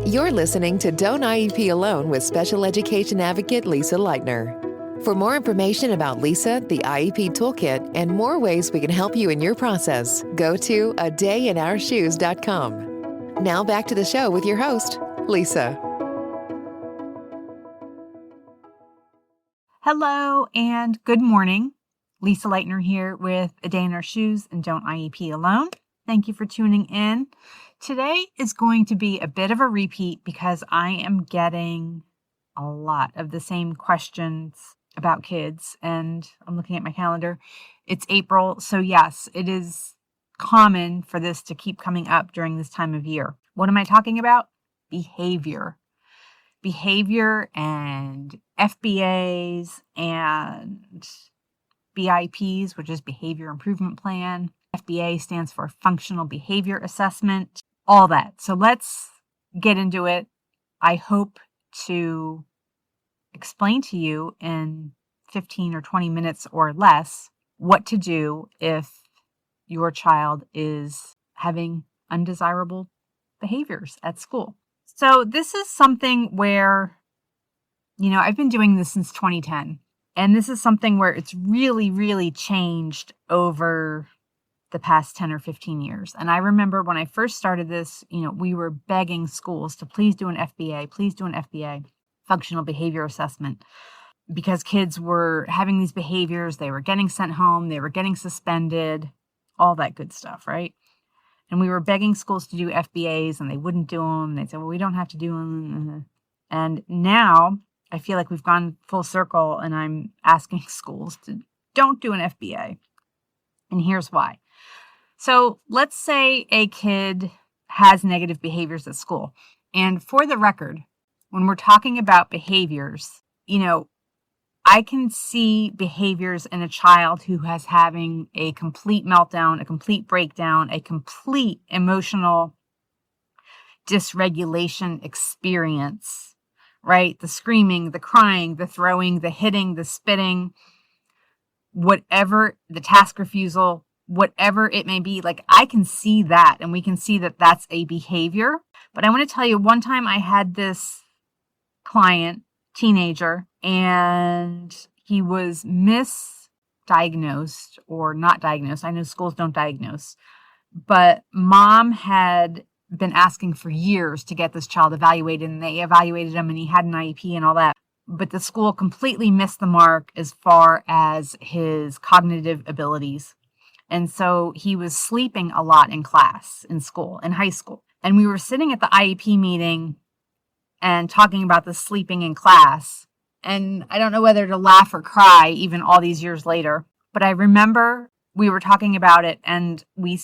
You're listening to Don't IEP Alone with special education advocate Lisa Lightner. For more information about Lisa, the IEP Toolkit, and more ways we can help you in your process, go to adayinourshoes.com. Now back to the show with your host, Lisa. Hello and good morning. Lisa Lightner here with A Day in Our Shoes and Don't IEP Alone. Thank you for tuning in. Today is going to be a bit of a repeat because I am getting a lot of the same questions about kids, and I'm looking at my calendar. It's April, so yes, it is common for this to keep coming up during this time of year. What am I talking about? Behavior and FBAs and BIPs, which is Behavior Improvement Plan. FBA stands for Functional Behavior Assessment, all that. So let's get into it. I hope to explain to you in 15 or 20 minutes or less what to do if your child is having undesirable behaviors at school. So this is something where, I've been doing this since 2010, and this is something where it's really, really changed over the past 10 or 15 years. And I remember when I first started this, we were begging schools to please do an FBA, functional behavior assessment, because kids were having these behaviors, they were getting sent home, they were getting suspended, all that good stuff, right? And we were begging schools to do FBAs and they wouldn't do them. They'd say, well, we don't have to do them. And now I feel like we've gone full circle and I'm asking schools to don't do an FBA. And here's why. So let's say a kid has negative behaviors at school. And for the record, when we're talking about behaviors, I can see behaviors in a child who has having a complete meltdown, a complete breakdown, a complete emotional dysregulation experience, right? The screaming, the crying, the throwing, the hitting, the spitting, whatever, the task refusal, whatever it may be. Like, I can see that, and we can see that that's a behavior. But I want to tell you, one time I had this client, teenager, and he was misdiagnosed or not diagnosed. I know schools don't diagnose, but mom had been asking for years to get this child evaluated, and they evaluated him and he had an IEP and all that. But the school completely missed the mark as far as his cognitive abilities. And so he was sleeping a lot in class, in school, in high school. And we were sitting at the IEP meeting and talking about the sleeping in class. And I don't know whether to laugh or cry even all these years later, but I remember we were talking about it, and I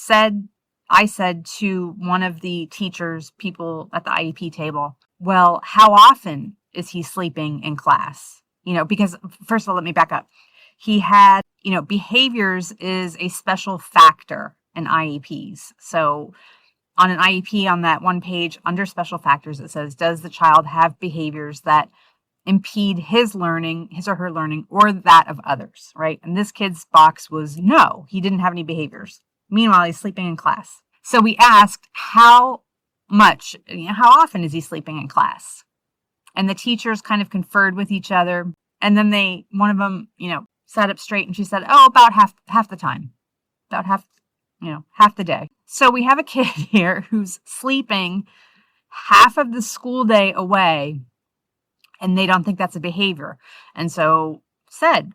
said to one of the teachers, people at the IEP table, well, how often is he sleeping in class? Because first of all, let me back up. He had, behaviors is a special factor in IEPs. So on an IEP, on that one page under special factors, it says, does the child have behaviors that impede his learning, his or her learning, or that of others, right? And this kid's box was no, he didn't have any behaviors. Meanwhile, he's sleeping in class. So we asked how often is he sleeping in class? And the teachers kind of conferred with each other. And then one of them, sat up straight and she said, oh, about half the time, about half the day. So we have a kid here who's sleeping half of the school day away, and they don't think that's a behavior. And so and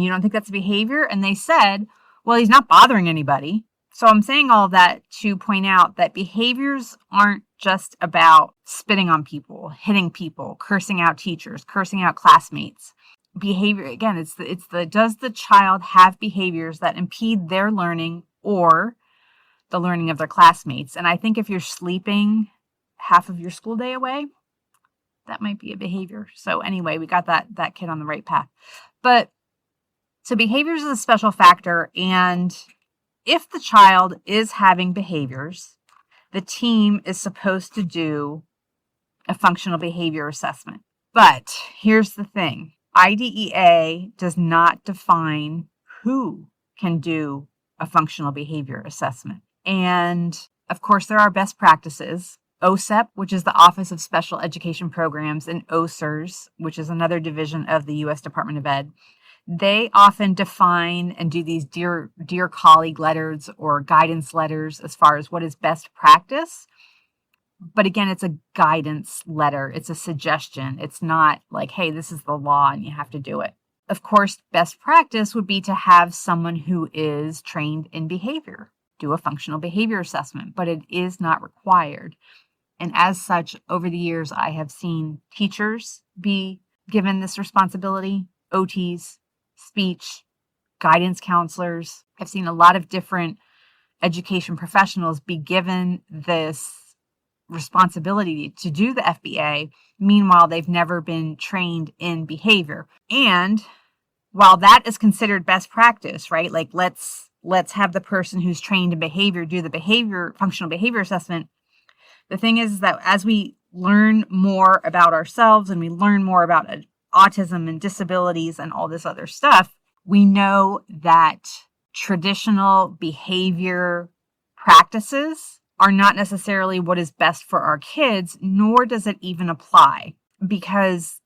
you don't think that's a behavior? And they said, well, he's not bothering anybody. So I'm saying all of that to point out that behaviors aren't just about spitting on people, hitting people, cursing out teachers, cursing out classmates. Behavior, again, it's the does the child have behaviors that impede their learning or the learning of their classmates? And I think if you're sleeping half of your school day away, that might be a behavior. So anyway, we got that kid on the right path. But so behaviors is a special factor, and if the child is having behaviors, the team is supposed to do a functional behavior assessment. But here's the thing. IDEA does not define who can do a functional behavior assessment. And of course, there are best practices. OSEP, which is the Office of Special Education Programs, and OSERS, which is another division of the U.S. Department of Ed. They often define and do these dear colleague letters or guidance letters as far as what is best practice. But again, it's a guidance letter. It's a suggestion. It's not like, hey, this is the law and you have to do it. Of course, best practice would be to have someone who is trained in behavior do a functional behavior assessment, but it is not required. And as such, over the years, I have seen teachers be given this responsibility, OTs, speech, guidance counselors. I've seen a lot of different education professionals be given this responsibility to do the FBA. Meanwhile, they've never been trained in behavior. And while that is considered best practice, right? Like let's have the person who's trained in behavior do the functional behavior assessment. The thing is that as we learn more about ourselves and we learn more about autism and disabilities and all this other stuff, we know that traditional behavior practices are not necessarily what is best for our kids, nor does it even apply, because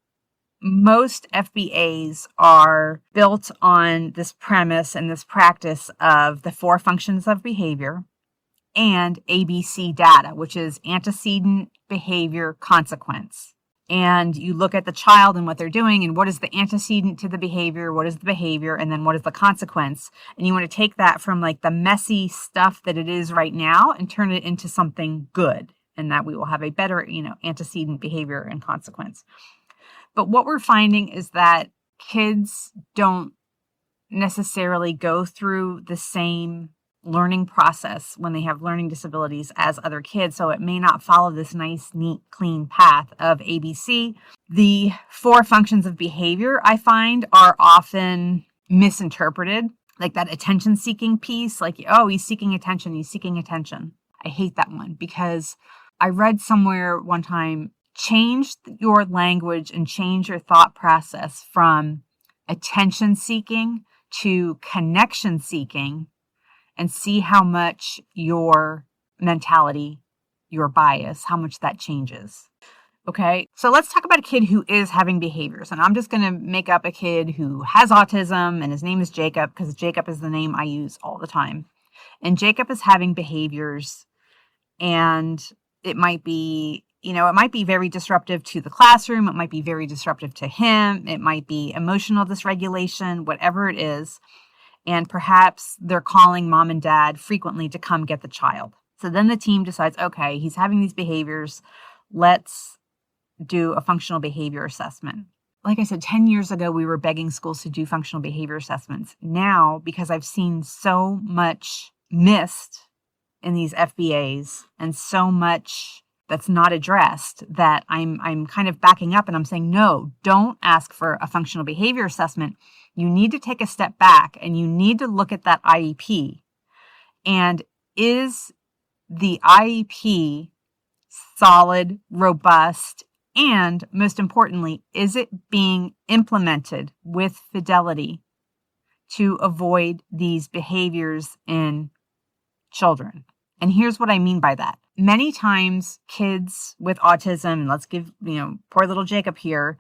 most FBAs are built on this premise and this practice of the 4 functions of behavior and ABC data, which is antecedent, behavior, consequence. And you look at the child and what they're doing and what is the antecedent to the behavior, what is the behavior, and then what is the consequence. And you want to take that from like the messy stuff that it is right now and turn it into something good, and that we will have a better, antecedent, behavior, and consequence. But what we're finding is that kids don't necessarily go through the same learning process when they have learning disabilities as other kids. So it may not follow this nice, neat, clean path of ABC. The 4 functions of behavior, I find, are often misinterpreted. Like that attention-seeking piece, like, oh, he's seeking attention. I hate that one because I read somewhere one time, change your language and change your thought process from attention-seeking to connection-seeking, and see how much your mentality, your bias, how much that changes. Okay, so let's talk about a kid who is having behaviors. And I'm just going to make up a kid who has autism and his name is Jacob, because Jacob is the name I use all the time. And Jacob is having behaviors, and it might be very disruptive to the classroom. It might be very disruptive to him. It might be emotional dysregulation, whatever it is. And perhaps they're calling mom and dad frequently to come get the child. So then the team decides, okay, he's having these behaviors. Let's do a functional behavior assessment. Like I said, 10 years ago, we were begging schools to do functional behavior assessments. Now, because I've seen so much missed in these FBAs and so much that's not addressed, that I'm kind of backing up and I'm saying, no, don't ask for a functional behavior assessment. You need to take a step back and you need to look at that IEP. And is the IEP solid, robust, and most importantly, is it being implemented with fidelity to avoid these behaviors in children? And here's what I mean by that. Many times kids with autism, let's give, poor little Jacob here,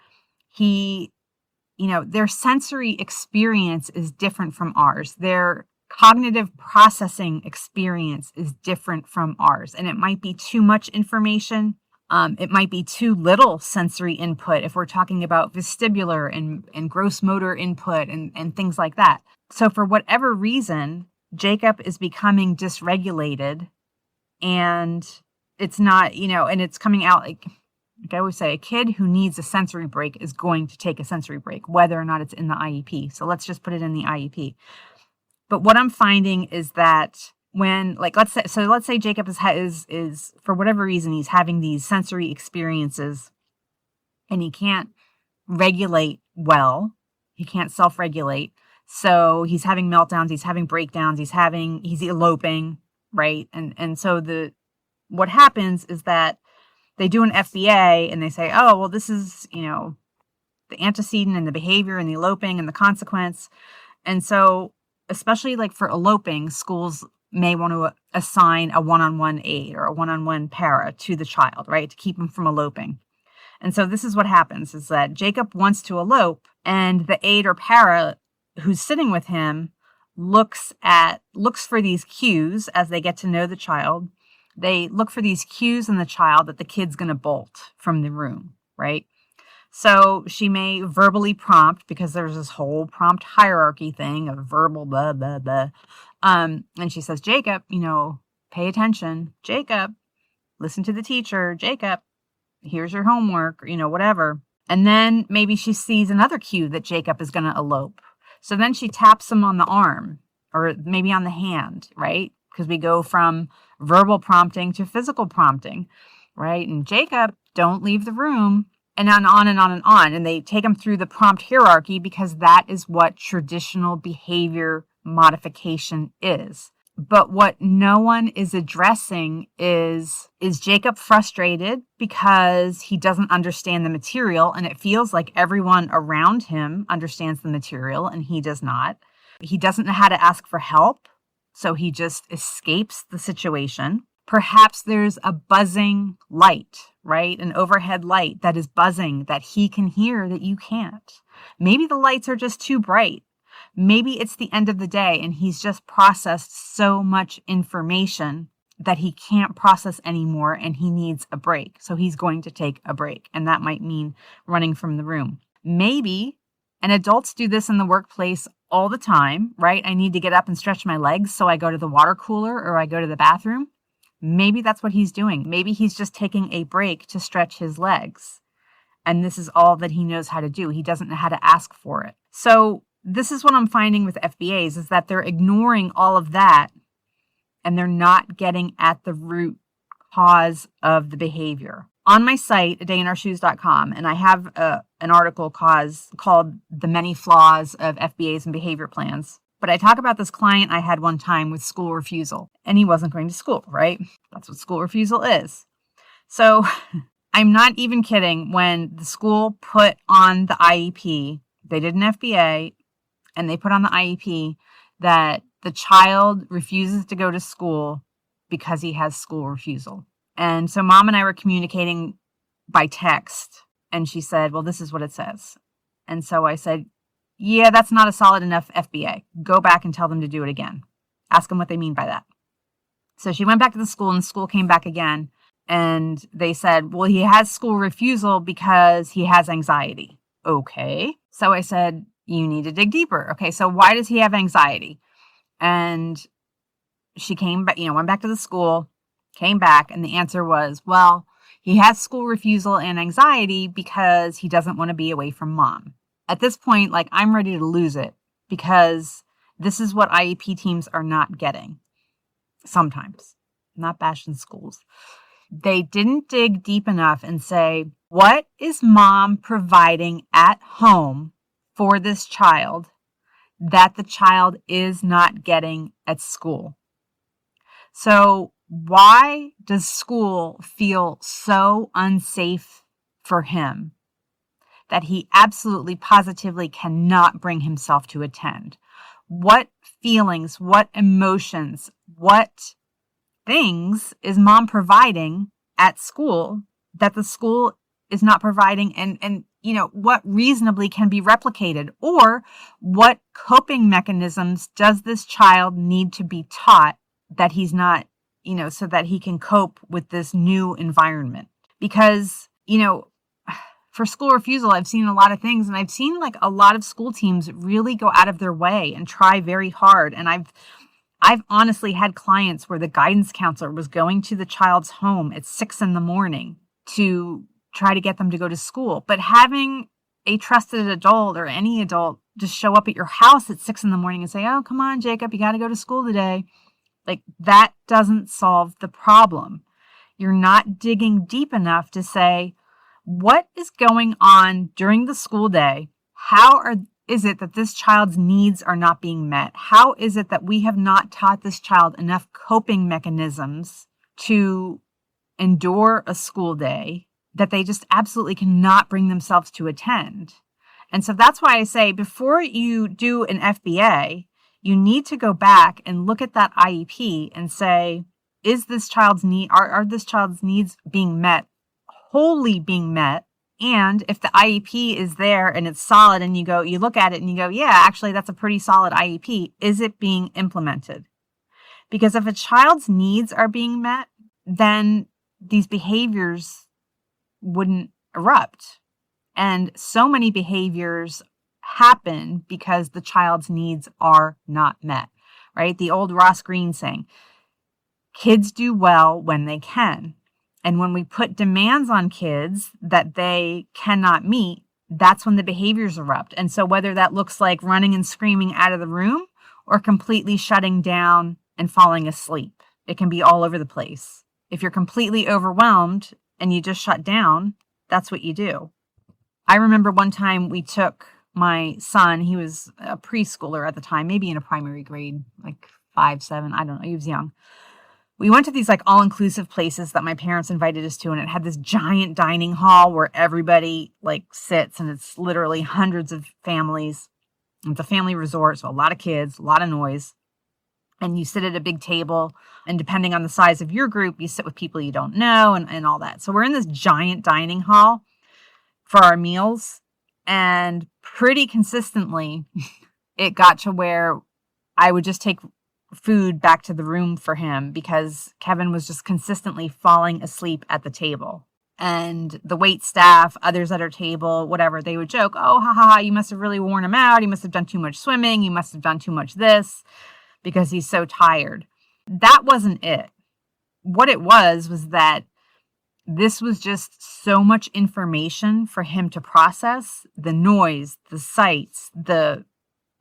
their sensory experience is different from ours. Their cognitive processing experience is different from ours. And it might be too much information. It might be too little sensory input if we're talking about vestibular and gross motor input and things like that. So for whatever reason, Jacob is becoming dysregulated, and it's not, and it's coming out like I always say, a kid who needs a sensory break is going to take a sensory break, whether or not it's in the IEP. So let's just put it in the IEP. But what I'm finding is that when, let's say Jacob is for whatever reason, he's having these sensory experiences and he can't regulate well. He can't self-regulate. So he's having meltdowns, he's having breakdowns, he's eloping, right? And so what happens is that they do an FBA and they say, oh, well, this is, the antecedent and the behavior and the eloping and the consequence. And so, especially for eloping, schools may want to assign a one-on-one aide or a one-on-one para to the child, right, to keep him from eloping. And so this is what happens, is that Jacob wants to elope, and the aide or para who's sitting with him looks for these cues as they get to know the child. They look for these cues in the child that the kid's going to bolt from the room, right? So she may verbally prompt, because there's this whole prompt hierarchy thing of verbal blah, blah, blah. And she says, Jacob, pay attention. Jacob, listen to the teacher. Jacob, here's your homework, whatever. And then maybe she sees another cue that Jacob is going to elope. So then she taps him on the arm or maybe on the hand, right? Because we go from verbal prompting to physical prompting, right? And Jacob, don't leave the room, and on and on and on. And they take him through the prompt hierarchy because that is what traditional behavior modification is. But what no one is addressing is Jacob frustrated because he doesn't understand the material, and it feels like everyone around him understands the material and he does not. He doesn't know how to ask for help, so he just escapes the situation. Perhaps there's a buzzing light, right? An overhead light that is buzzing that he can hear that you can't. Maybe the lights are just too bright. Maybe it's the end of the day and he's just processed so much information that he can't process anymore and he needs a break. So he's going to take a break, and that might mean running from the room. Maybe, and adults do this in the workplace all the time, right? I need to get up and stretch my legs, so I go to the water cooler or I go to the bathroom. Maybe that's what he's doing. Maybe he's just taking a break to stretch his legs. And this is all that he knows how to do. He doesn't know how to ask for it. So this is what I'm finding with FBAs, is that they're ignoring all of that and they're not getting at the root cause of the behavior. On my site, adayinourshoes.com, and I have an article called The Many Flaws of FBAs and Behavior Plans. But I talk about this client I had one time with school refusal, and he wasn't going to school, right? That's what school refusal is. So I'm not even kidding. When the school put on the IEP, they did an FBA, and they put on the IEP that the child refuses to go to school because he has school refusal. And so mom and I were communicating by text, and she said, well, this is what it says. And so I said, yeah, that's not a solid enough FBA. Go back and tell them to do it again. Ask them what they mean by that. So she went back to the school, and the school came back again, and they said, well, he has school refusal because he has anxiety. Okay. So I said, you need to dig deeper. Okay, so why does he have anxiety? And she came back, went back to the school, came back, and the answer was, well, he has school refusal and anxiety because he doesn't want to be away from mom. At this point, I'm ready to lose it, because this is what IEP teams are not getting. Sometimes. Not bashing schools. They didn't dig deep enough and say, what is mom providing at home for this child that the child is not getting at school? So why does school feel so unsafe for him that he absolutely positively cannot bring himself to attend? What feelings, what emotions, what things is mom providing at school that the school is not providing, and what reasonably can be replicated? Or what coping mechanisms does this child need to be taught that he's not, so that he can cope with this new environment? Because, for school refusal, I've seen a lot of things, and I've seen a lot of school teams really go out of their way and try very hard. And I've honestly had clients where the guidance counselor was going to the child's home at 6 a.m. to try to get them to go to school. But having a trusted adult or any adult just show up at your house at 6 a.m. and say, oh, come on, Jacob, you got to go to school today. That doesn't solve the problem. You're not digging deep enough to say, what is going on during the school day? Is it that this child's needs are not being met? How is it that we have not taught this child enough coping mechanisms to endure a school day that they just absolutely cannot bring themselves to attend? And so that's why I say, before you do an FBA, you need to go back and look at that IEP and say, is this child's need, are this child's needs being met, wholly being met? And if the IEP is there and it's solid and you look at it and you go, yeah, actually, that's a pretty solid IEP. Is it being implemented? Because if a child's needs are being met, then these behaviors wouldn't erupt. And so many behaviors happen because the child's needs are not met, right? The old Ross Greene saying, kids do well when they can. And when we put demands on kids that they cannot meet, that's when the behaviors erupt. And so whether that looks like running and screaming out of the room or completely shutting down and falling asleep, it can be all over the place. If you're completely overwhelmed and you just shut down, that's what you do. I remember one time we took my son, he was a preschooler at the time, maybe in a primary grade, like 5, 7, I don't know, he was young. We went to these like all-inclusive places that my parents invited us to, and it had this giant dining hall where everybody like sits, and it's literally hundreds of families. It's a family resort, so a lot of kids, a lot of noise. And you sit at a big table, and depending on the size of your group, you sit with people you don't know and all that. So we're in this giant dining hall for our meals, and pretty consistently, it got to where I would just take food back to the room for him because Kevin was just consistently falling asleep at the table. And the wait staff, others at our table, whatever, they would joke, oh, ha, ha, ha, you must have really worn him out. He must have done too much swimming. You must have done too much this because he's so tired. That wasn't it. What it was that this was just so much information for him to process, the noise, the sights, the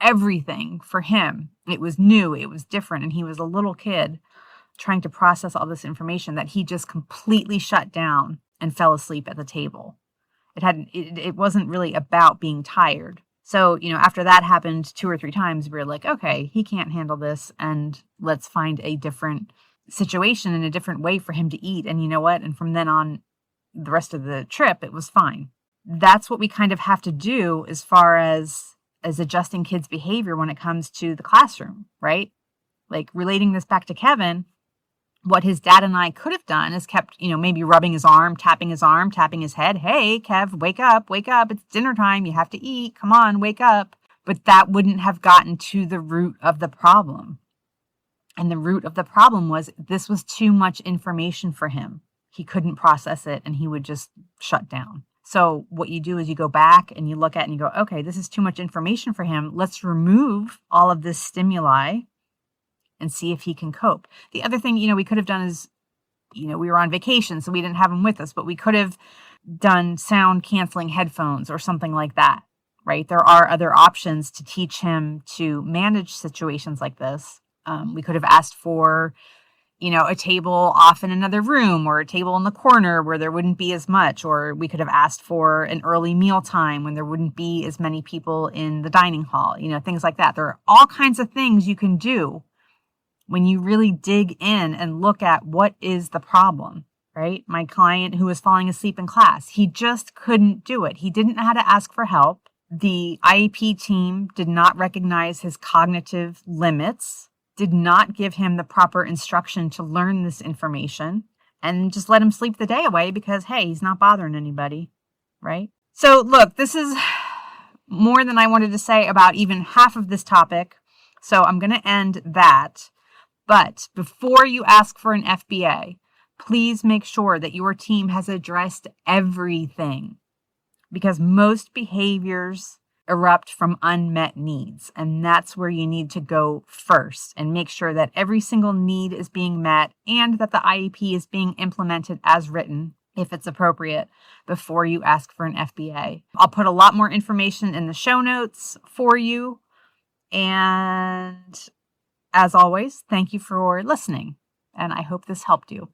everything for him. It was new, it was different, and he was a little kid trying to process all this information that he just completely shut down and fell asleep at the table. It wasn't really about being tired. So, after that happened 2 or 3 times, we were like, okay, he can't handle this, and let's find a different situation and a different way for him to eat. And you know what? And from then on, the rest of the trip, it was fine. That's what we kind of have to do as far as adjusting kids' behavior when it comes to the classroom, right? Like relating this back to Kevin, what his dad and I could have done is kept, maybe rubbing his arm, tapping his head. Hey, Kev, wake up. It's dinner time. You have to eat. Come on, wake up. But that wouldn't have gotten to the root of the problem. And the root of the problem was this was too much information for him. He couldn't process it and he would just shut down. So what you do is you go back and you look at it and you go, okay, this is too much information for him. Let's remove all of this stimuli and see if he can cope. The other thing, we could have done is, we were on vacation, so we didn't have him with us, but we could have done sound canceling headphones or something like that, right? There are other options to teach him to manage situations like this. We could have asked for a table off in another room or a table in the corner where there wouldn't be as much, or we could have asked for an early meal time when there wouldn't be as many people in the dining hall, things like that. There are all kinds of things you can do when you really dig in and look at what is the problem, right? My client who was falling asleep in class, he just couldn't do it. He didn't know how to ask for help. The IEP team did not recognize his cognitive limits, did not give him the proper instruction to learn this information, and just let him sleep the day away because, hey, he's not bothering anybody, right? So look, this is more than I wanted to say about even half of this topic. So I'm going to end that. But before you ask for an FBA, please make sure that your team has addressed everything, because most behaviors erupt from unmet needs. And that's where you need to go first and make sure that every single need is being met and that the IEP is being implemented as written, if it's appropriate, before you ask for an FBA. I'll put a lot more information in the show notes for you. And as always, thank you for listening. And I hope this helped you.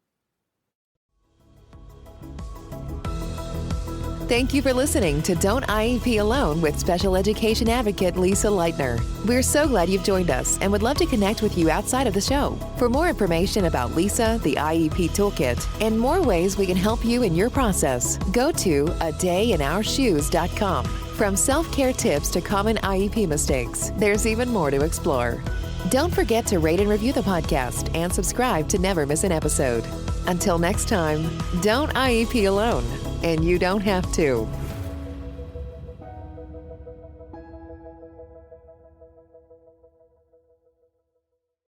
Thank you for listening to Don't IEP Alone with Special Education Advocate Lisa Lightner. We're so glad you've joined us and would love to connect with you outside of the show. For more information about Lisa, the IEP Toolkit, and more ways we can help you in your process, go to adayinourshoes.com. From self-care tips to common IEP mistakes, there's even more to explore. Don't forget to rate and review the podcast and subscribe to never miss an episode. Until next time, don't IEP alone, and you don't have to.